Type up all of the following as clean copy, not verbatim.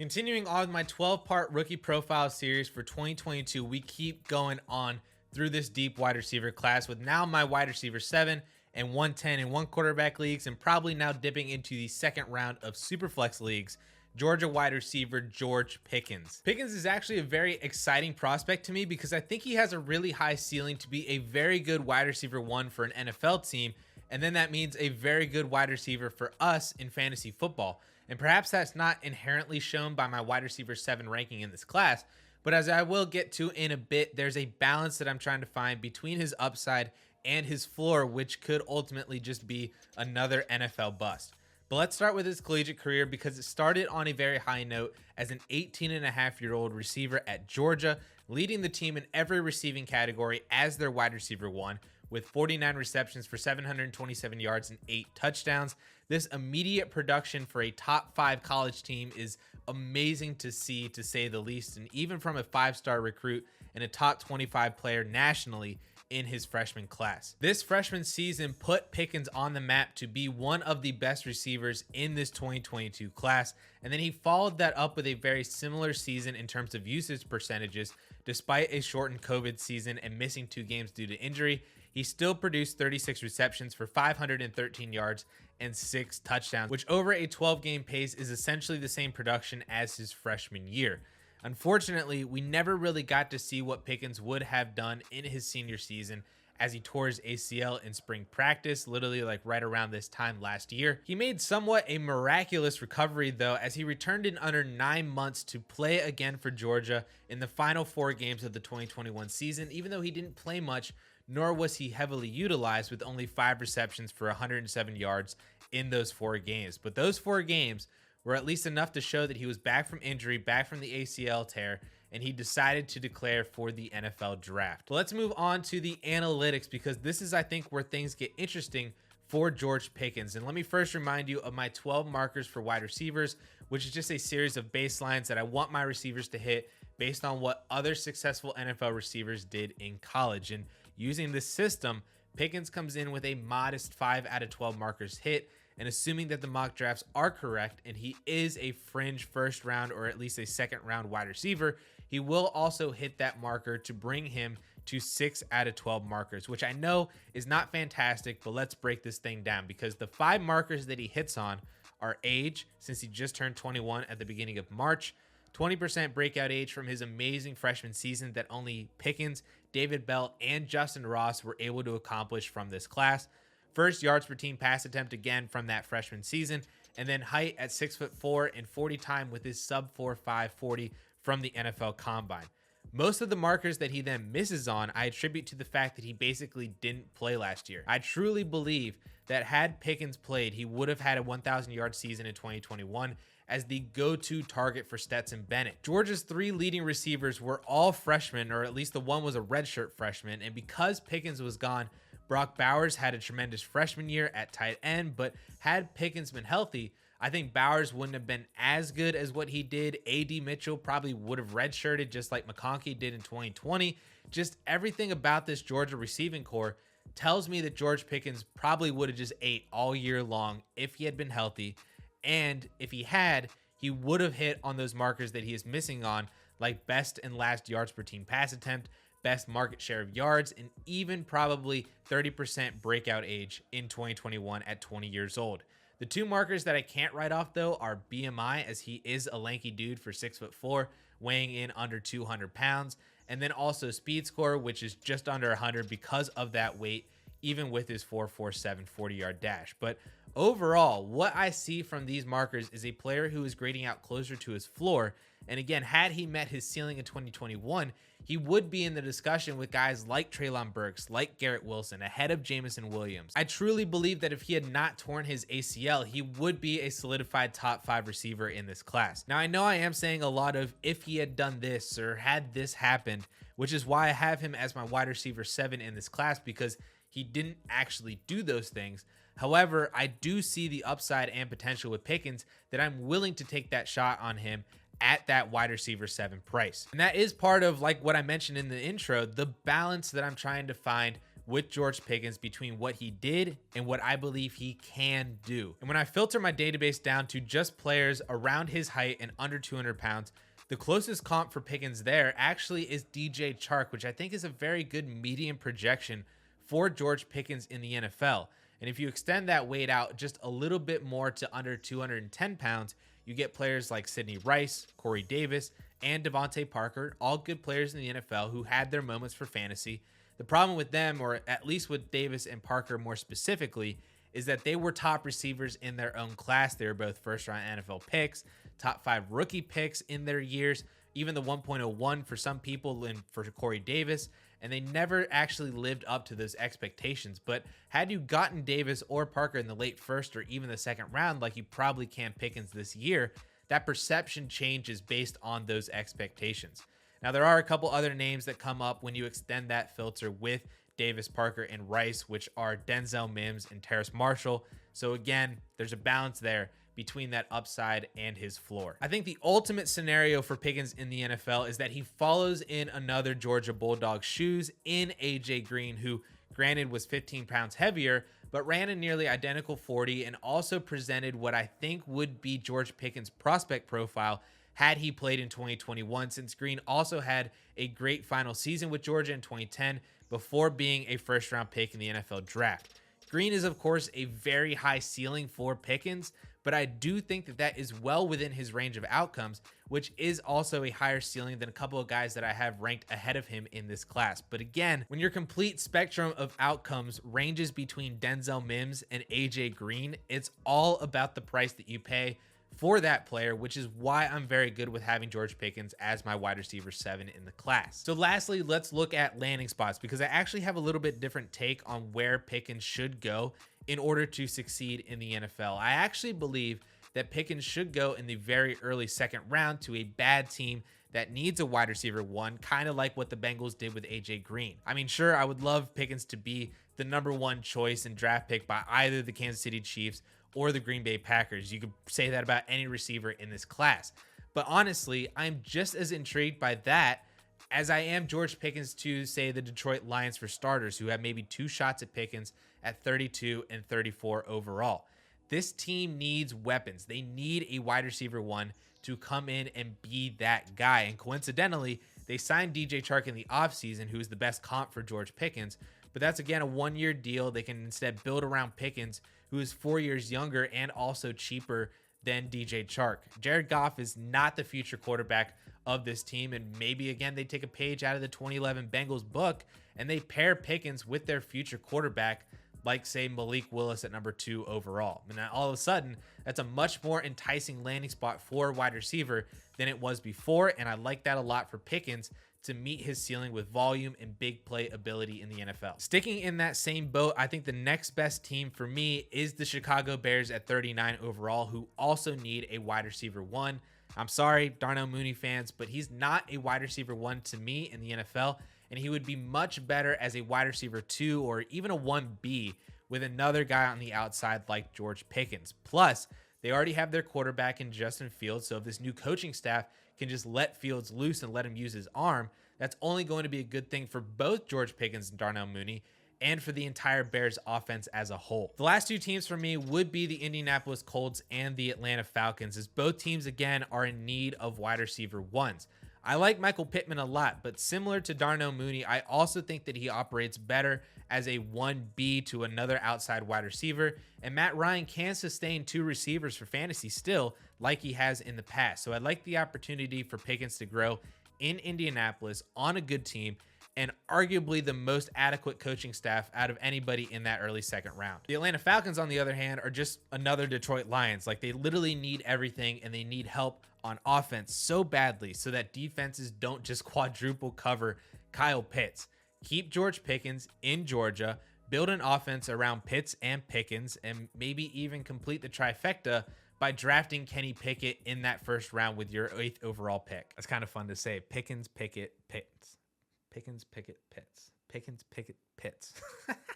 Continuing on with my 12-part rookie profile series for 2022, we keep going on through this deep wide receiver class with now my wide receiver 7 and 110 in one quarterback leagues, and probably now dipping into the second round of Superflex leagues. Georgia wide receiver George Pickens. Pickens is actually a very exciting prospect to me because I think he has a really high ceiling to be a very good wide receiver 1 for an NFL team, and then that means a very good wide receiver for us in fantasy football. And perhaps that's not inherently shown by my wide receiver 7 ranking in this class, but as I will get to in a bit, there's a balance that I'm trying to find between his upside and his floor, which could ultimately just be another NFL bust. But let's start with his collegiate career because it started on a very high note as an 18-and-a-half-year-old receiver at Georgia, leading the team in every receiving category as their wide receiver 1, with 49 receptions for 727 yards and 8 touchdowns. This immediate production for a top 5 college team is amazing to see, to say the least, and even from a 5-star recruit and a top 25 player nationally in his freshman class. This freshman season put Pickens on the map to be one of the best receivers in this 2022 class, and then he followed that up with a very similar season in terms of usage percentages. Despite a shortened COVID season and missing 2 games due to injury, he still produced 36 receptions for 513 yards and 6 touchdowns, which over a 12-game pace is essentially the same production as his freshman year. Unfortunately, we never really got to see what Pickens would have done in his senior season as he tore his ACL in spring practice, literally like right around this time last year. He made somewhat a miraculous recovery though, as he returned in under 9 months to play again for Georgia in the final 4 games of the 2021 season, even though he didn't play much, nor was he heavily utilized, with only 5 receptions for 107 yards in those 4 games. But those 4 games were at least enough to show that he was back from injury, back from the ACL tear, and he decided to declare for the NFL draft. But let's move on to the analytics, because this is, I think, where things get interesting for George Pickens. And let me first remind you of my 12 markers for wide receivers, which is just a series of baselines that I want my receivers to hit based on what other successful NFL receivers did in college. And using this system, Pickens comes in with a modest 5 out of 12 markers hit. And assuming that the mock drafts are correct and he is a fringe first round or at least a second round wide receiver, he will also hit that marker to bring him to 6 out of 12 markers, which I know is not fantastic, but let's break this thing down, because the 5 markers that he hits on are age, since he just turned 21 at the beginning of March, 20% breakout age from his amazing freshman season that only Pickens, David Bell, and Justin Ross were able to accomplish from this class. First yards per team pass attempt again from that freshman season, and then height at 6'4" and 40 time with his sub 4.5 40 from the NFL Combine. Most of the markers that he then misses on, I attribute to the fact that he basically didn't play last year. I truly believe that had Pickens played, he would have had a 1,000-yard season in 2021 as the go-to target for Stetson Bennett. Georgia's 3 leading receivers were all freshmen, or at least the one was a redshirt freshman, and because Pickens was gone, Brock Bowers had a tremendous freshman year at tight end, but had Pickens been healthy, I think Bowers wouldn't have been as good as what he did. A.D. Mitchell probably would have redshirted just like McConkey did in 2020. Just everything about this Georgia receiving core tells me that George Pickens probably would have just ate all year long if he had been healthy. And if he had, he would have hit on those markers that he is missing on, like best and last yards per team pass attempt, best market share of yards, and even probably 30% breakout age in 2021 at 20 years old. The 2 markers that I can't write off though are BMI, as he is a lanky dude for 6'4", weighing in under 200 pounds, and then also speed score, which is just under 100 because of that weight, even with his 4.47 40-yard dash. But overall, what I see from these markers is a player who is grading out closer to his floor. And again, had he met his ceiling in 2021, he would be in the discussion with guys like Treylon Burks, like Garrett Wilson, ahead of Jameson Williams. I truly believe that if he had not torn his ACL, he would be a solidified top 5 receiver in this class. Now, I know I am saying a lot of if he had done this or had this happened, which is why I have him as my wide receiver 7 in this class, because he didn't actually do those things. However, I do see the upside and potential with Pickens that I'm willing to take that shot on him at that wide receiver 7 price. And that is part of, like what I mentioned in the intro, the balance that I'm trying to find with George Pickens between what he did and what I believe he can do. And when I filter my database down to just players around his height and under 200 pounds, the closest comp for Pickens there actually is DJ Chark, which I think is a very good median projection for George Pickens in the NFL. And if you extend that weight out just a little bit more to under 210 pounds, you get players like Sidney Rice, Corey Davis, and Devontae Parker, all good players in the NFL who had their moments for fantasy. The problem with them, or at least with Davis and Parker more specifically, is that they were top receivers in their own class. They were both first-round NFL picks, top 5 rookie picks in their years, even the 1.01 for some people and for Corey Davis, and they never actually lived up to those expectations. But had you gotten Davis or Parker in the late first or even the second round, like you probably can Pickens this year, that perception changes based on those expectations. Now, there are a couple other names that come up when you extend that filter with Davis, Parker, and Rice, which are Denzel Mims and Terrace Marshall. So again, there's a balance there between that upside and his floor. I think the ultimate scenario for Pickens in the NFL is that he follows in another Georgia Bulldog shoes in AJ Green, who granted was 15 pounds heavier, but ran a nearly identical 40 and also presented what I think would be George Pickens' prospect profile had he played in 2021, since Green also had a great final season with Georgia in 2010 before being a first-round pick in the NFL draft. Green is, of course, a very high ceiling for Pickens, but I do think that that is well within his range of outcomes, which is also a higher ceiling than a couple of guys that I have ranked ahead of him in this class. But again, when your complete spectrum of outcomes ranges between Denzel Mims and AJ Green, it's all about the price that you pay for that player, which is why I'm very good with having George Pickens as my wide receiver 7 in the class. So lastly, let's look at landing spots, because I actually have a little bit different take on where Pickens should go in order to succeed in the NFL. I actually believe that Pickens should go in the very early second round to a bad team that needs a wide receiver 1, kind of like what the Bengals did with AJ Green. I mean, sure, I would love Pickens to be the number 1 choice and draft pick by either the Kansas City Chiefs or the Green Bay Packers. You could say that about any receiver in this class. But honestly, I'm just as intrigued by that as I am George Pickens to, say, the Detroit Lions for starters, who have maybe 2 shots at Pickens at 32 and 34 overall. This team needs weapons. They need a wide receiver 1 to come in and be that guy. And coincidentally, they signed DJ Chark in the offseason, who is the best comp for George Pickens. But that's, again, a 1-year deal. They can instead build around Pickens, who is 4 years younger and also cheaper than DJ Chark. Jared Goff is not the future quarterback of this team, and maybe, again, they take a page out of the 2011 Bengals book and they pair Pickens with their future quarterback, like, say, Malik Willis at number 2 overall. And now, all of a sudden, that's a much more enticing landing spot for a wide receiver than it was before, and I like that a lot for Pickens to meet his ceiling with volume and big play ability in the NFL. Sticking in that same boat, I think the next best team for me is the Chicago Bears at 39 overall, who also need a wide receiver 1. I'm sorry, Darnell Mooney fans, but he's not a wide receiver 1 to me in the NFL, and he would be much better as a wide receiver 2 or even a 1B with another guy on the outside like George Pickens. Plus, they already have their quarterback in Justin Fields, so if this new coaching staff can just let Fields loose and let him use his arm, that's only going to be a good thing for both George Pickens and Darnell Mooney and for the entire Bears offense as a whole. The last 2 teams for me would be the Indianapolis Colts and the Atlanta Falcons, as both teams, again, are in need of wide receiver 1s. I like Michael Pittman a lot, but similar to Darnell Mooney, I also think that he operates better as a 1B to another outside wide receiver, and Matt Ryan can sustain 2 receivers for fantasy still, like he has in the past. So I'd like the opportunity for Pickens to grow in Indianapolis on a good team and arguably the most adequate coaching staff out of anybody in that early second round. The Atlanta Falcons, on the other hand, are just another Detroit Lions. Like, they literally need everything, and they need help on offense so badly so that defenses don't just quadruple cover Kyle Pitts. Keep George Pickens in Georgia, build an offense around Pitts and Pickens, and maybe even complete the trifecta by drafting Kenny Pickett in that first round with your 8th overall pick. That's kind of fun to say. Pickens, Pickett, Pitts. Pickens, Pickett, Pitts. Pickens, Pickett, Pitts.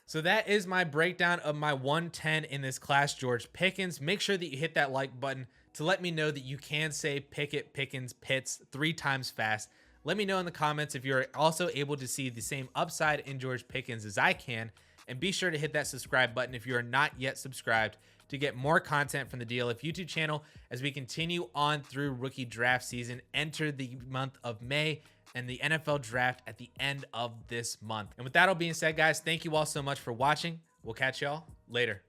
So that is my breakdown of my 110 in this class, George Pickens. Make sure that you hit that like button to let me know that you can say Pickett, Pickens, Pitts 3 times fast. Let me know in the comments if you're also able to see the same upside in George Pickens as I can. And be sure to hit that subscribe button if you are not yet subscribed to get more content from the DLF YouTube channel as we continue on through rookie draft season, enter the month of May, and the NFL draft at the end of this month. And with that all being said, guys, thank you all so much for watching. We'll catch y'all later.